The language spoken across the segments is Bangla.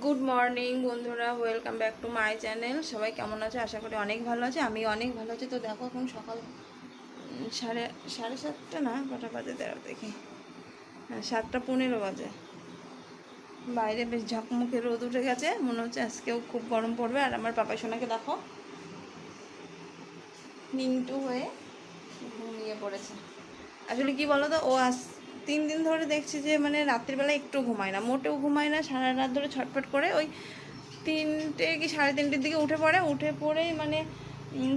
গুড মর্নিং বন্ধুরা, welcome back to my channel. সবাই কেমন আছে? আশা করি অনেক ভালো আছে। আমি অনেক ভালো আছি। তো দেখো এখন সকাল সাড়ে সাড়ে সাতটা না, কটা বাজে দাঁড়াও দেখি। হ্যাঁ, 7:15 বাজে। বাইরে বেশ ঝকমকে রোদ উঠে গেছে, মনে হচ্ছে আজকেও খুব গরম পড়বে। আর আমার পাপা সোনাকে দেখো মিন্টু হয়ে ঘুমিয়ে পড়েছে। আসলে কি বলো তো, ও 3 দিন ধরে দেখছি যে মানে রাত্রিবেলা একটু ঘুমায় না, মোটেও ঘুমায় না, সারা রাত ধরে ছটফট করে ওই 3টে কি 3:30-র দিকে উঠে পড়ে। উঠে পড়েই মানে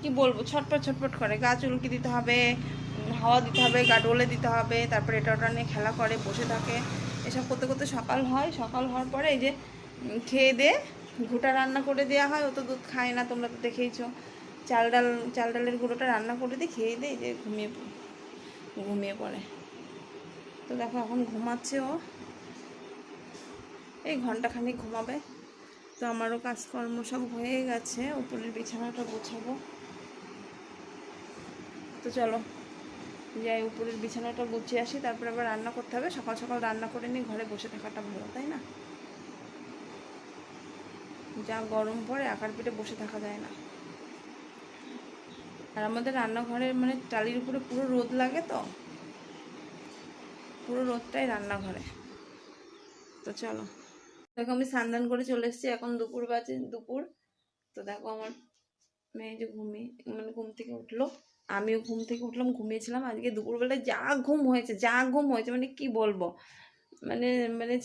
কি বলবো, ছটফট ছটফট করে। গা চুলকি দিতে হবে, হাওয়া দিতে হবে, গা ডলে দিতে হবে, তারপরে এটা ওটা নিয়ে খেলা করে, বসে থাকে। এসব করতে করতে সকাল হয়। সকাল হওয়ার পরে এই যে খেয়ে দিয়ে ঘুটা রান্না করে দেওয়া হয়। ও তো দুধ খায় না, তোমরা তো দেখেইছো। চাল ডালের গুঁড়োটা রান্না করে দিই, খেয়ে দিয়ে যে ঘুমিয়ে পড়ে। তো দেখো এখন ঘুমাচ্ছে ও, এই ঘন্টাখানিক ঘুমাবে। তো আমারও কাজকর্ম সব হয়ে গেছে, উপরের বিছানাটা গোছাবো। তো চলো যাই, উপরের বিছানাটা গুছিয়ে আসি, তারপরে আবার রান্না করতে হবে। সকাল সকাল রান্না করে নিয়ে ঘরে বসে থাকাটা ভালো, তাই না? যা গরম পড়ে, আকার পিঠে বসে থাকা যায় না। আর আমাদের রান্নাঘরের মানে টালির উপরে পুরো রোদ লাগে, তো পুরো রোদটাই রান্নাঘরে। তো চলো, দেখো আমি স্নান করে চলে এসেছি। এখন দুপুর বাজে, দুপুর। তো দেখো আমার মেয়ে যে মানে ঘুম থেকে উঠলো, আমিও ঘুম থেকে উঠলাম। ঘুমিয়েছিলাম আজকে দুপুরবেলায়, যা ঘুম হয়েছে মানে কি বলবো। মানে মানে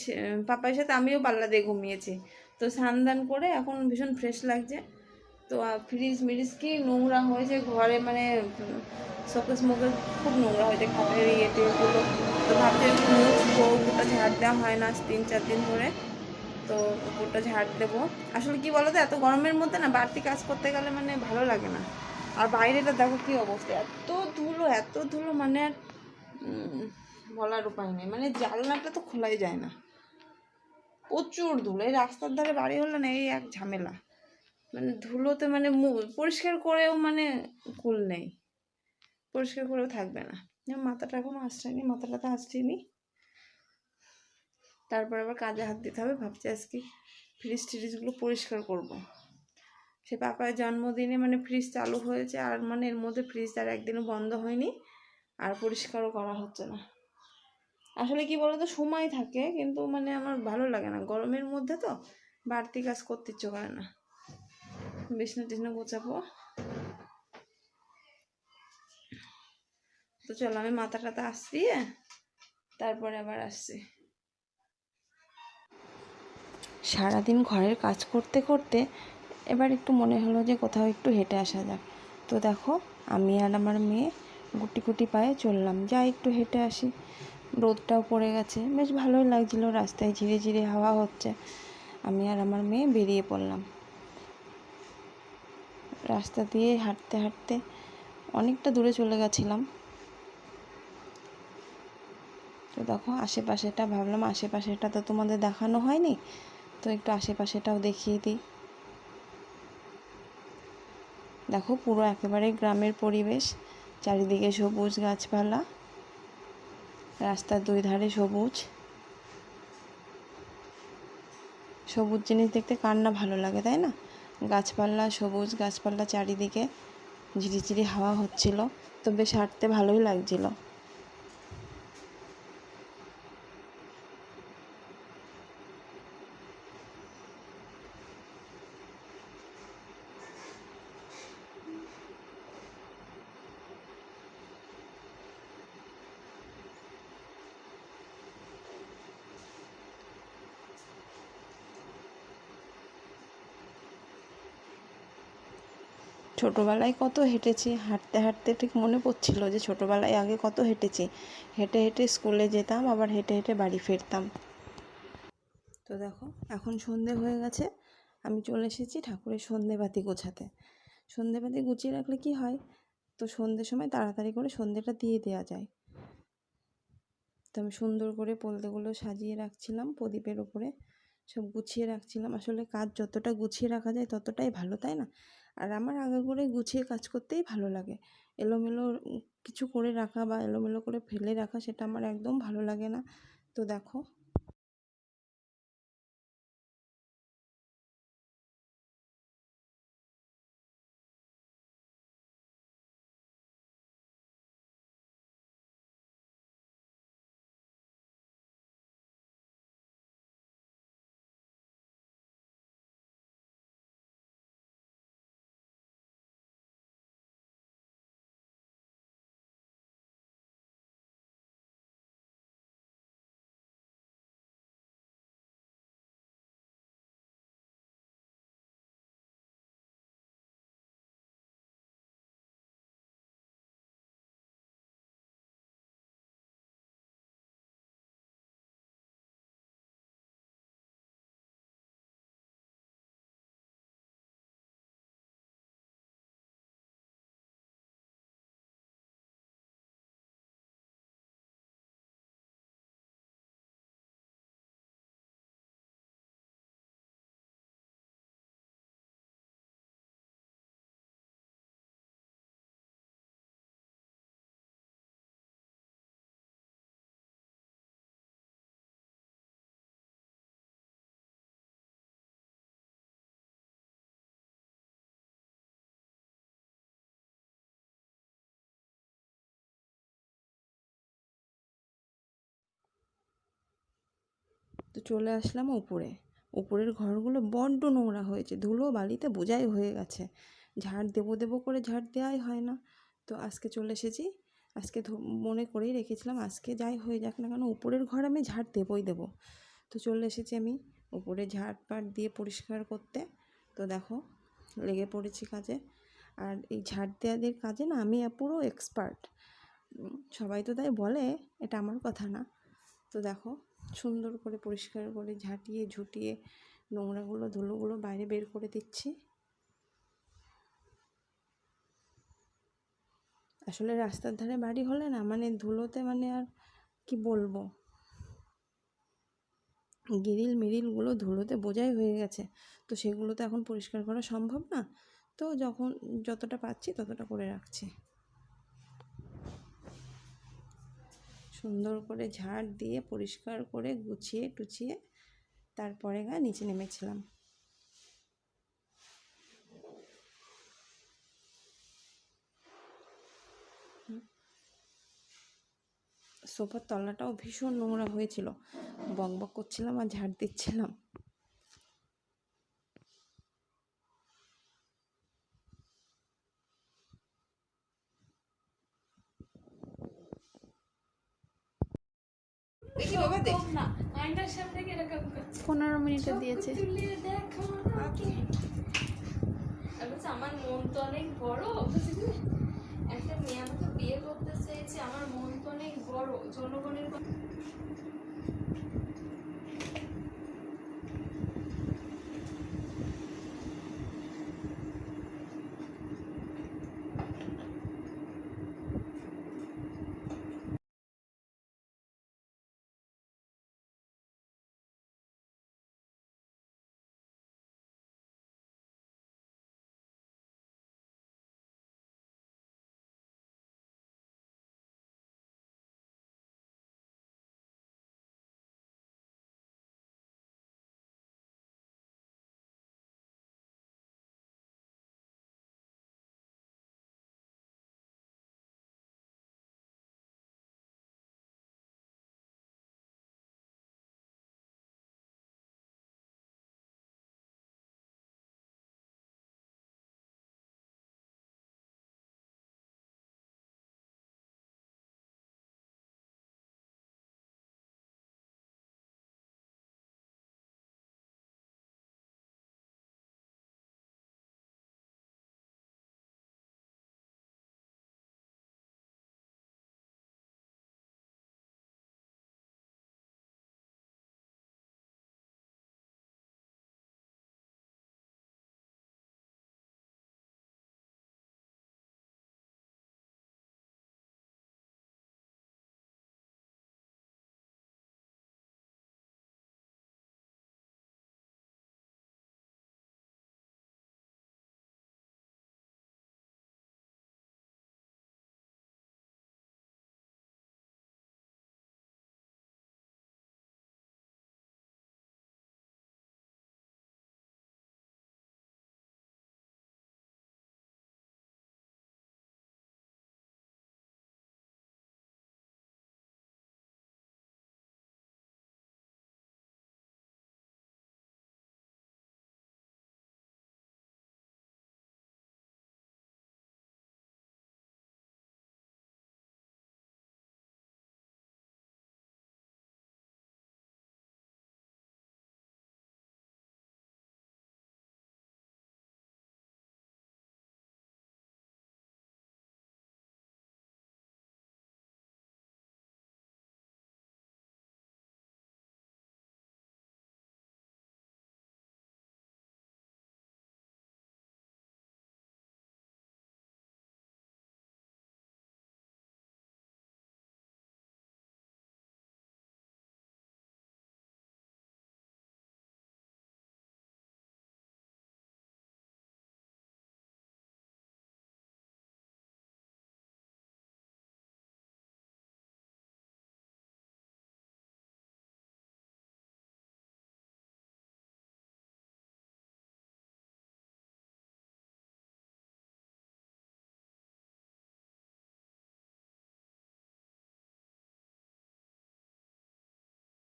পাপার সাথে আমিও পাল্লা দিয়ে ঘুমিয়েছি। তো স্নান করে এখন ভীষণ ফ্রেশ লাগছে। তো ফ্রিজ মিরিজ কি নোংরা হয়েছে ঘরে, মানে শোকেস মোকেস খুব নোংরা হয়েছে, খাটের টেগুলো। তো ভাবছি একটু মুছবো, ওটা ঝাড় দেওয়া হয় না 3-4 দিন ধরে। তো উপরটা ঝাড় দেবো। আসলে কি বলো তো, এত গরমের মধ্যে না বাড়তি কাজ করতে গেলে মানে ভালো লাগে না। আর বাইরেটা দেখো কি অবস্থা, এত ধুলো মানে আর বলার উপায় নেই। মানে জানলাটা তো খোলাই যায় না, প্রচুর ধুলো। এই রাস্তার ধারে বাড়ি হলে না, এই এক ঝামেলা। মানে ধুলোতে মানে পরিষ্কার করেও মানে কুল নেই, পরিষ্কার করেও থাকবে না। মাথাটা এখনো আসছেনি, মাথাটা তো আসছেনি। তারপর আবার কাজে হাত দিতে হবে। ভাবছি আজকে ফ্রিজ ট্রিজগুলো পরিষ্কার করব। সে পাপার জন্মদিনে মানে ফ্রিজ চালু হয়েছে, আর মানে এর মধ্যে ফ্রিজ আর একদিনও বন্ধ হয়নি, আর পরিষ্কারও করা হচ্ছে না। আসলে কি বলতো, সময় থাকে কিন্তু মানে আমার ভালো লাগে না গরমের মধ্যে, তো বাড়তি কাজ করতে ইচ্ছে করে না। বিছনা টিছনা গোছাবো। তো চলো আমি মাথা টাথা আসছিয়ে তারপরে আবার আসছি। সারাদিন ঘরের কাজ করতে করতে এবার একটু মনে হলো যে কোথাও একটু হেঁটে আসা যাক। তো দেখো আমি আর আমার মেয়ে গুটি গুটি পায়ে চললাম, যা একটু হেঁটে আসি। রোদটাও পড়ে গেছে, বেশ ভালোই লাগছিলো, রাস্তায় ঝিরে ঝিরে হাওয়া হচ্ছে। আমি আর আমার মেয়ে বেরিয়ে পড়লাম। রাস্তা দিয়ে হাঁটতে হাঁটতে অনেকটা দূরে চলে গেছিলাম। তো দেখো আশেপাশেটা, ভাবলাম আশেপাশেটা তো তোমাদের দেখানো হয়নি, তো একটু আশেপাশেটাও দেখিয়ে দিই। দেখো পুরো একেবারে গ্রামের পরিবেশ, চারিদিকে সবুজ গাছপালা, রাস্তার দুই ধারে সবুজ সবুজ জিনিস দেখতে কার না ভালো লাগে, তাই না? গাছপালা, সবুজ গাছপালা চারিদিকে, ঝিরিঝিরি হাওয়া হচ্ছিল। তো বেশ হাঁটতে ভালোই লাগছিল। ছোটোবেলায় কত হেঁটেছি, হাঁটতে হাঁটতে ঠিক মনে পড়ছিল যে ছোটোবেলায় আগে কত হেঁটেছি। হেঁটে হেঁটে স্কুলে যেতাম, আবার হেঁটে হেঁটে বাড়ি ফিরতাম। তো দেখো এখন সন্ধে হয়ে গেছে, আমি চলে এসেছি ঠাকুরের সন্ধেবাতি গোছাতে। সন্ধেবাতি গুছিয়ে রাখলে কি হয়, তো সন্ধ্যের সময় তাড়াতাড়ি করে সন্ধেটা দিয়ে দেওয়া যায়। তো আমি সুন্দর করে পলতেগুলো সাজিয়ে রাখছিলাম, প্রদীপের ওপরে সব গুছিয়ে রাখছিলাম। আসলে কাজ যতটা গুছিয়ে রাখা যায় ততটাই ভালো, তাই না? আর আমার আগে করে গুছিয়ে কাজ করতেই ভালো লাগে। এলোমেলো কিছু করে রাখা বা এলোমেলো করে ফেলে রাখা, সেটা আমার একদম ভালো লাগে না। তো দেখো তো চলে আসলাম উপরে। উপরের ঘরগুলো বড্ড নোংরা হয়েছে, ধুলো বালিতে বোঝাই হয়ে গেছে। ঝাড় দেবো দেবো করে ঝাড় দেওয়াই হয় না। তো আজকে চলে এসেছি, আজকে মনে করেই রেখেছিলাম আজকে যাই হয়ে যাক না কেন উপরের ঘর আমি ঝাড় দেবই দেবো। তো চলে এসেছি আমি উপরে ঝাড় পাট দিয়ে পরিষ্কার করতে। তো দেখো লেগে পড়েছি কাজে। আর এই ঝাড় দেওয়াদের কাজে না আমি পুরো এক্সপার্ট। সবাই তো তাই বলে, এটা আমার কথা না। তো দেখো সুন্দর করে পরিষ্কার করে ঝাঁটিয়ে ঝুটিয়ে নোংরাগুলো ধুলোগুলো বাইরে বের করে দিচ্ছি। আসলে রাস্তার ধারে বাড়ি হলে না মানে ধুলোতে মানে আর কি বলবো, গ্রিল মিরিলগুলো ধুলোতে বোঝাই হয়ে গেছে। তো সেগুলো তো এখন পরিষ্কার করা সম্ভব না। তো যখন যতটা পাচ্ছি ততটা করে রাখছি। সুন্দর করে ঝাড় দিয়ে পরিষ্কার করে গুছিয়ে টুছিয়ে তারপরে নিচে নেমেছিলাম। সোফার তলাটাও ভীষণ নোংরা হয়েছিল, বক বক করছিলাম আর ঝাড় দিচ্ছিলাম। দেখি বাবা দেখ না, 15 মিনিটে দিয়েছে। আমার মন তো অনেক বড়, একটা মেয়ে আমাকে বিয়ে করতে চেয়েছে, আমার মন তো অনেক বড়, জনগণের